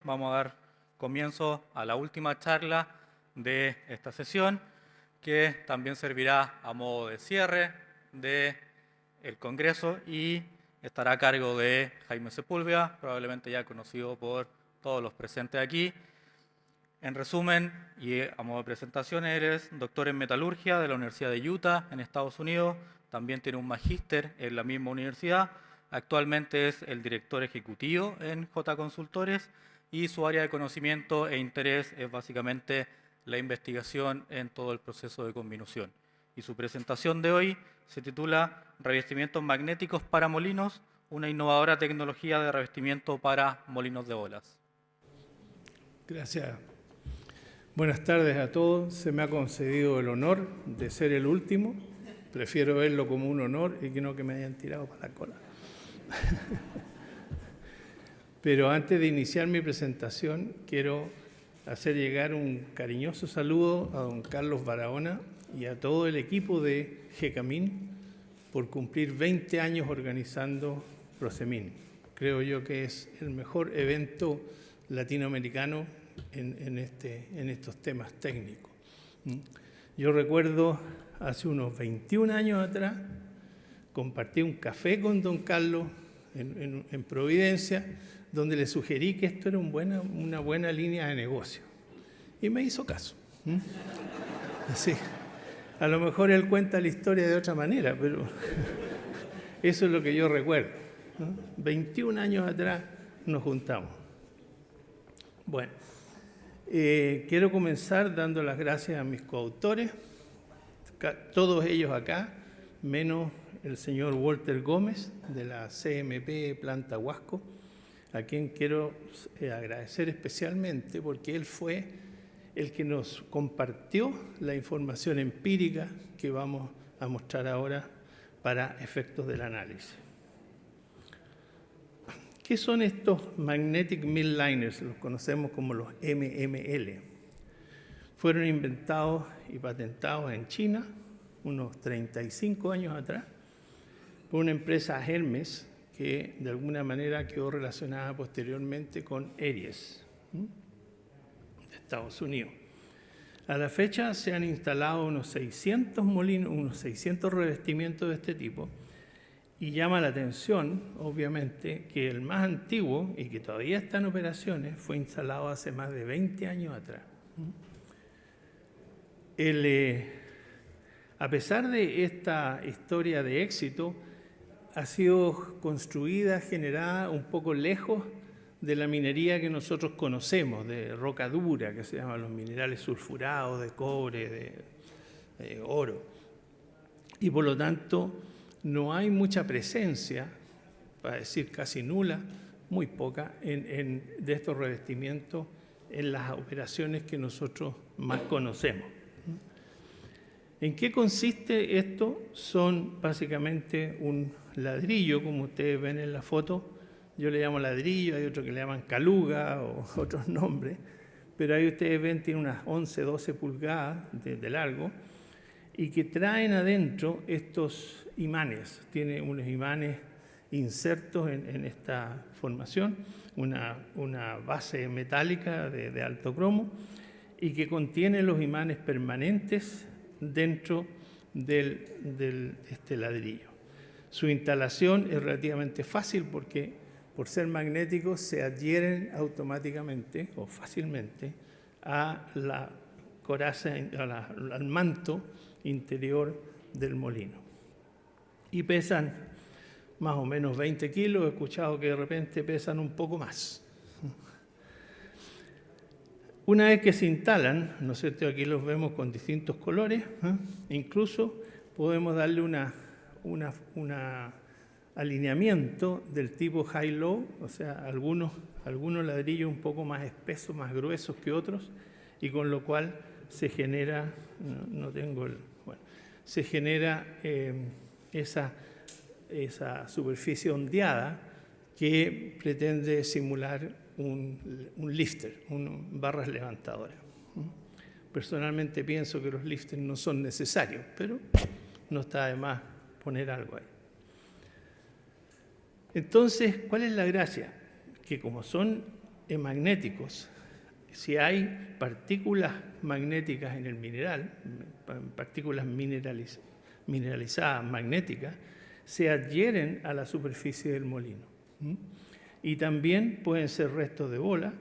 Vamos a dar comienzo a la última charla de esta sesión, que también servirá a modo de cierre del Congreso y estará a cargo de Jaime Sepúlveda, probablemente ya conocido por todos los presentes aquí. En resumen, y a modo de presentación, eres doctor en metalurgia de la Universidad de Utah en Estados Unidos, también tiene un magíster en la misma universidad, actualmente es el director ejecutivo en J Consultores y su área de conocimiento e interés es básicamente la investigación en todo el proceso de conminución. Y su presentación de hoy se titula Revestimientos magnéticos para molinos, una innovadora tecnología de revestimiento para molinos de bolas. Gracias. Buenas tardes a todos. Se me ha concedido el honor de ser el último. Prefiero verlo como un honor y que no que me hayan tirado para la cola. Pero antes de iniciar mi presentación, quiero hacer llegar un cariñoso saludo a don Carlos Barahona y a todo el equipo de GECAMIN por cumplir 20 años organizando Procemin. Creo yo que es el mejor evento latinoamericano en estos temas técnicos. Yo recuerdo hace unos 21 años atrás, compartí un café con don Carlos en Providencia, donde le sugerí que esto era una buena línea de negocio. Y me hizo caso. Así. A lo mejor él cuenta la historia de otra manera, pero eso es lo que yo recuerdo. 21 años atrás nos juntamos. Bueno, quiero comenzar dando las gracias a mis coautores, todos ellos acá, menos el señor Walter Gómez de la CMP Planta Huasco, a quien quiero agradecer especialmente porque él fue el que nos compartió la información empírica que vamos a mostrar ahora para efectos del análisis. ¿Qué son estos Magnetic Mill Liners? Los conocemos como los MML. Fueron inventados y patentados en China unos 35 años atrás por una empresa Hermes que de alguna manera quedó relacionada posteriormente con Aries de Estados Unidos. A la fecha se han instalado unos 600 molinos, unos 600 revestimientos de este tipo. Y llama la atención, obviamente, que el más antiguo y que todavía está en operaciones fue instalado hace más de 20 años atrás. A pesar de esta historia de éxito, ha sido construida, generada un poco lejos de la minería que nosotros conocemos, de roca dura, que se llaman los minerales sulfurados, de cobre, de oro. Y por lo tanto, no hay mucha presencia, para decir casi nula, muy poca, de estos revestimientos en las operaciones que nosotros más conocemos. ¿En qué consiste esto? Son básicamente un ladrillo, como ustedes ven en la foto. Yo le llamo ladrillo, hay otros que le llaman caluga o otros nombres, pero ahí ustedes ven, tiene unas 11, 12 pulgadas de largo, y que traen adentro estos imanes. Tiene unos imanes insertos en esta formación, una base metálica de alto cromo y que contiene los imanes permanentes dentro de este ladrillo. Su instalación es relativamente fácil porque por ser magnéticos se adhieren automáticamente o fácilmente a la coraza, al manto interior del molino. Y pesan más o menos 20 kilos. He escuchado que de repente pesan un poco más. Una vez que se instalan, ¿no es cierto? Aquí los vemos con distintos colores. Incluso podemos darle un alineamiento del tipo high-low, o sea, algunos ladrillos un poco más espesos, más gruesos que otros, y con lo cual se genera, se genera esa superficie ondeada que pretende simular un lifter, barras levantadoras. Personalmente pienso que los lifters no son necesarios, pero no está de más poner algo ahí. Entonces, ¿cuál es la gracia? Que como son magnéticos, si hay partículas magnéticas en el mineral, partículas mineralizadas magnéticas, se adhieren a la superficie del molino. Y también pueden ser restos de bola,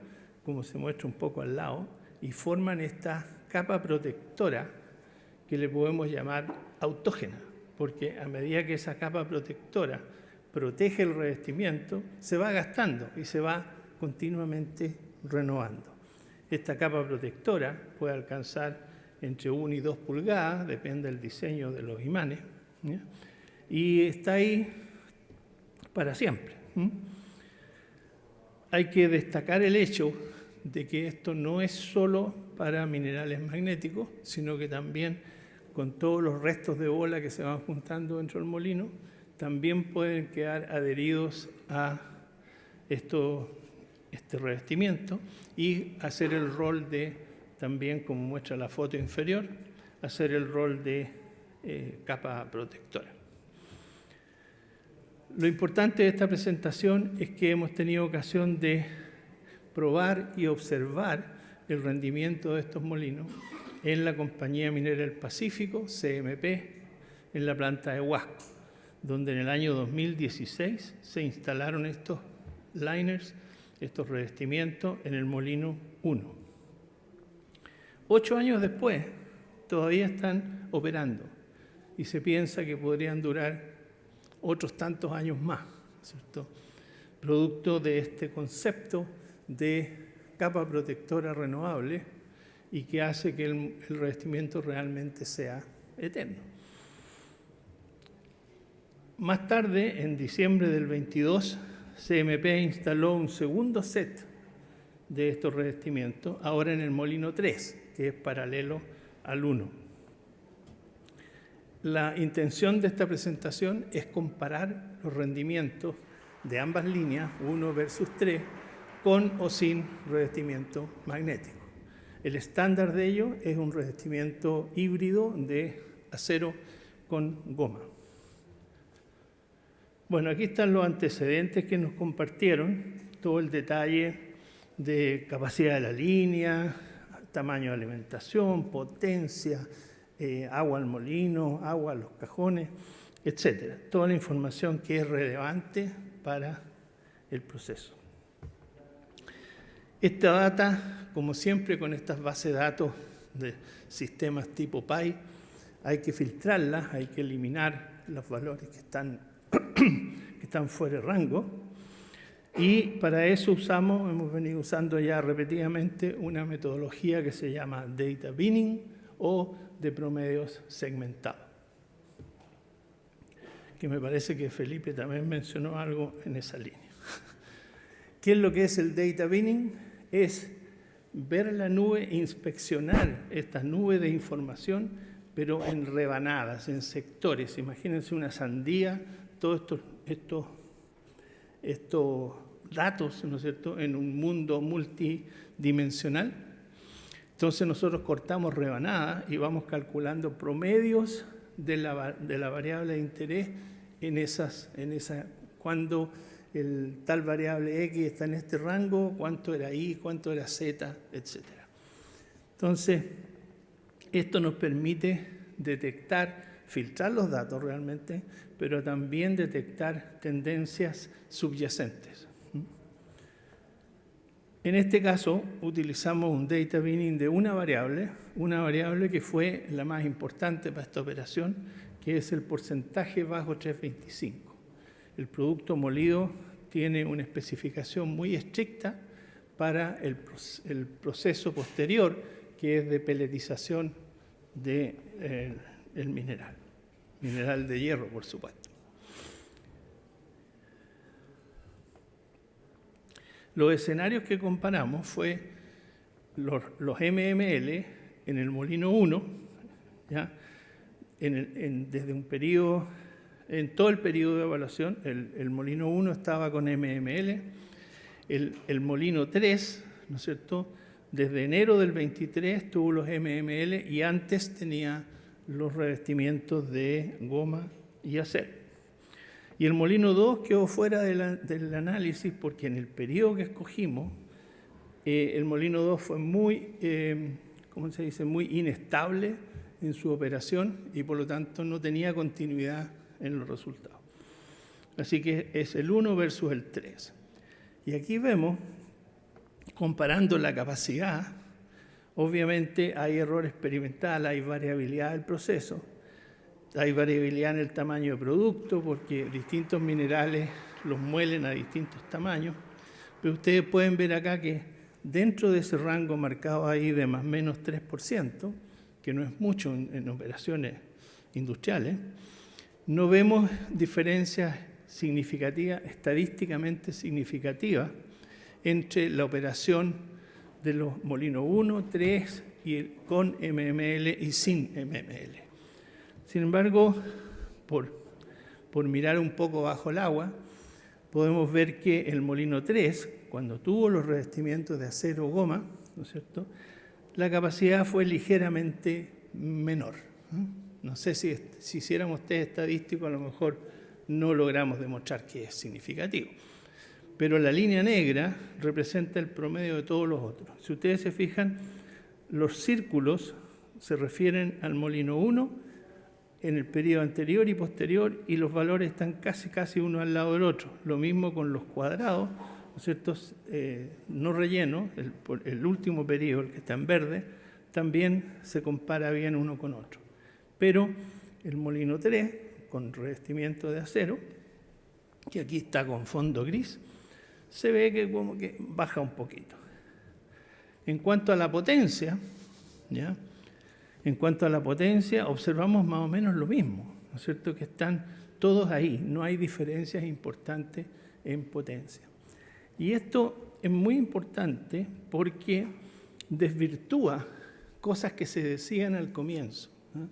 como se muestra un poco al lado, y forman esta capa protectora que le podemos llamar autógena, porque a medida que esa capa protectora protege el revestimiento, se va gastando y se va continuamente renovando. Esta capa protectora puede alcanzar entre 1 y 2 pulgadas, depende del diseño de los imanes, ¿ya? Y está ahí para siempre. Hay que destacar el hecho de que esto no es solo para minerales magnéticos, sino que también con todos los restos de bola que se van juntando dentro del molino, también pueden quedar adheridos a este revestimiento y hacer el rol de, también como muestra la foto inferior, hacer el rol de capa protectora. Lo importante de esta presentación es que hemos tenido ocasión de probar y observar el rendimiento de estos molinos en la Compañía Minera del Pacífico, CMP, en la planta de Huasco, donde en el año 2016 se instalaron estos liners, estos revestimientos en el molino 1. 8 años después, todavía están operando y se piensa que podrían durar otros tantos años más, ¿cierto? Producto de este concepto de capa protectora renovable y que hace que el revestimiento realmente sea eterno. Más tarde, en diciembre del 22, CMP instaló un segundo set de estos revestimientos, ahora en el molino 3, que es paralelo al 1. La intención de esta presentación es comparar los rendimientos de ambas líneas, 1 versus 3, con o sin revestimiento magnético. El estándar de ello es un revestimiento híbrido de acero con goma. Bueno, aquí están los antecedentes que nos compartieron, todo el detalle de capacidad de la línea, tamaño de alimentación, potencia, agua al molino, agua a los cajones, etcétera. Toda la información que es relevante para el proceso. Esta data, como siempre con estas bases de datos de sistemas tipo PI, hay que filtrarlas, hay que eliminar los valores que están fuera de rango. Y para eso hemos venido usando ya repetidamente una metodología que se llama data binning o de promedios segmentados, que me parece que Felipe también mencionó algo en esa línea. ¿Qué es lo que es el data binning? Es ver la nube, inspeccionar esta nube de información, pero en rebanadas, en sectores. Imagínense una sandía, todos estos datos, ¿no es cierto?, en un mundo multidimensional. Entonces nosotros cortamos rebanadas y vamos calculando promedios de la variable de interés cuando tal variable X está en este rango, cuánto era Y, cuánto era Z, etc. Entonces, esto nos permite filtrar los datos realmente, pero también detectar tendencias subyacentes. En este caso, utilizamos un data binning de una variable que fue la más importante para esta operación, que es el porcentaje bajo 325. El producto molido tiene una especificación muy estricta para el proceso posterior, que es de peletización del mineral de hierro, por supuesto. Los escenarios que comparamos fue los MML en el molino 1, ¿ya? Desde un periodo, en todo el periodo de evaluación, el molino 1 estaba con MML, el molino 3, ¿no es cierto?, desde enero del 23 tuvo los MML y antes tenía los revestimientos de goma y acero. Y el molino 2 quedó fuera del análisis porque en el periodo que escogimos El molino 2 fue muy, ¿cómo se dice?, muy inestable en su operación y por lo tanto no tenía continuidad en los resultados. Así que es el 1 versus el 3. Y aquí vemos, comparando la capacidad, obviamente hay error experimental, hay variabilidad del proceso, hay variabilidad en el tamaño de producto porque distintos minerales los muelen a distintos tamaños, pero ustedes pueden ver acá que dentro de ese rango marcado ahí de más o menos 3%, que no es mucho en operaciones industriales, no vemos diferencias significativas, estadísticamente significativas, entre la operación de los molinos 1, 3 y con MML y sin MML. Sin embargo, por mirar un poco bajo el agua, podemos ver que el molino 3, cuando tuvo los revestimientos de acero o goma, ¿no es cierto?, la capacidad fue ligeramente menor. No sé si hiciéramos test estadístico, a lo mejor no logramos demostrar que es significativo. Pero la línea negra representa el promedio de todos los otros. Si ustedes se fijan, los círculos se refieren al molino 1 en el periodo anterior y posterior y los valores están casi uno al lado del otro. Lo mismo con los cuadrados, ¿no es cierto?, no rellenos, el último periodo, el que está en verde, también se compara bien uno con otro. Pero el molino 3, con revestimiento de acero, que aquí está con fondo gris, se ve que como que baja un poquito. En cuanto a la potencia, ¿ya?, en cuanto a la potencia, observamos más o menos lo mismo, ¿no es cierto?, que están todos ahí, no hay diferencias importantes en potencia. Y esto es muy importante porque desvirtúa cosas que se decían al comienzo, ¿no?,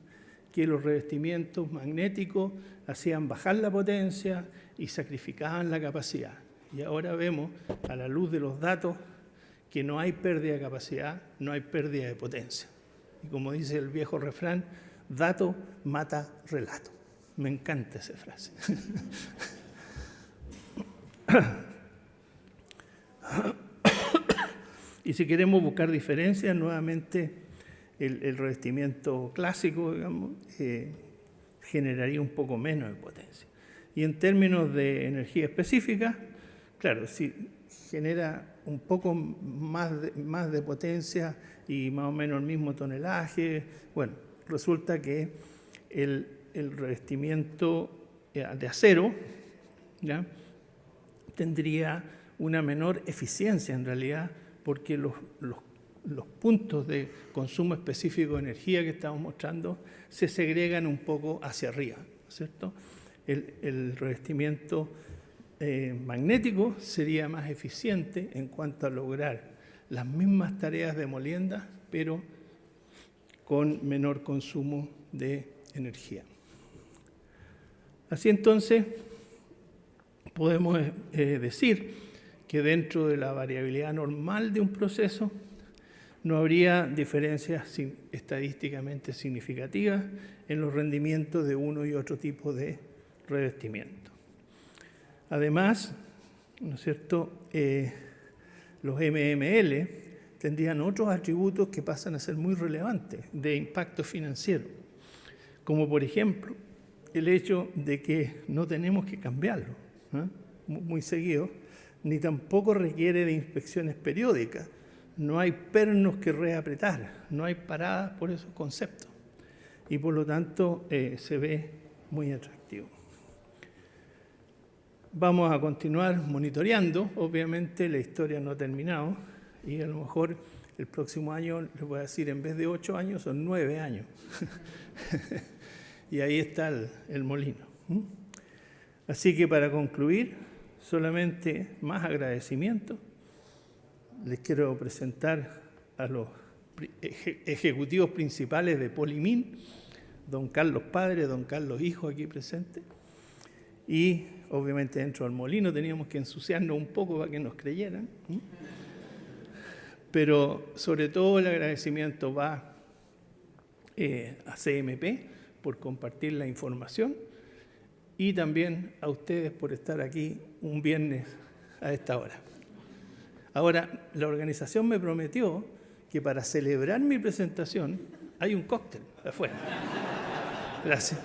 que los revestimientos magnéticos hacían bajar la potencia y sacrificaban la capacidad. Y ahora vemos, a la luz de los datos, que no hay pérdida de capacidad, no hay pérdida de potencia. Y como dice el viejo refrán, dato mata relato. Me encanta esa frase. Y si queremos buscar diferencias, nuevamente el revestimiento clásico, digamos, generaría un poco menos de potencia. Y en términos de energía específica, claro, si genera un poco más de potencia y más o menos el mismo tonelaje, bueno, resulta que el revestimiento de acero, ¿ya?, tendría una menor eficiencia en realidad, porque los puntos de consumo específico de energía que estamos mostrando se segregan un poco hacia arriba, ¿no es cierto? El revestimiento magnético sería más eficiente en cuanto a lograr las mismas tareas de molienda, pero con menor consumo de energía. Así entonces, podemos decir que dentro de la variabilidad normal de un proceso no habría diferencias estadísticamente significativas en los rendimientos de uno y otro tipo de revestimiento. Además, ¿no es cierto?, los MML tendrían otros atributos que pasan a ser muy relevantes de impacto financiero, como por ejemplo el hecho de que no tenemos que cambiarlo, ¿eh?, muy seguido, ni tampoco requiere de inspecciones periódicas. No hay pernos que reapretar, no hay paradas por esos conceptos y por lo tanto se ve muy atractivo. Vamos a continuar monitoreando, obviamente la historia no ha terminado y a lo mejor el próximo año, les voy a decir, en vez de 8 años son 9 años. Y ahí está el molino. Así que para concluir, solamente más agradecimiento. Les quiero presentar a los ejecutivos principales de Polymin, don Carlos Padre, don Carlos Hijo aquí presente. Y obviamente dentro del molino teníamos que ensuciarnos un poco para que nos creyeran. Pero sobre todo el agradecimiento va a CMP por compartir la información y también a ustedes por estar aquí un viernes a esta hora. Ahora, la organización me prometió que para celebrar mi presentación hay un cóctel afuera. Gracias.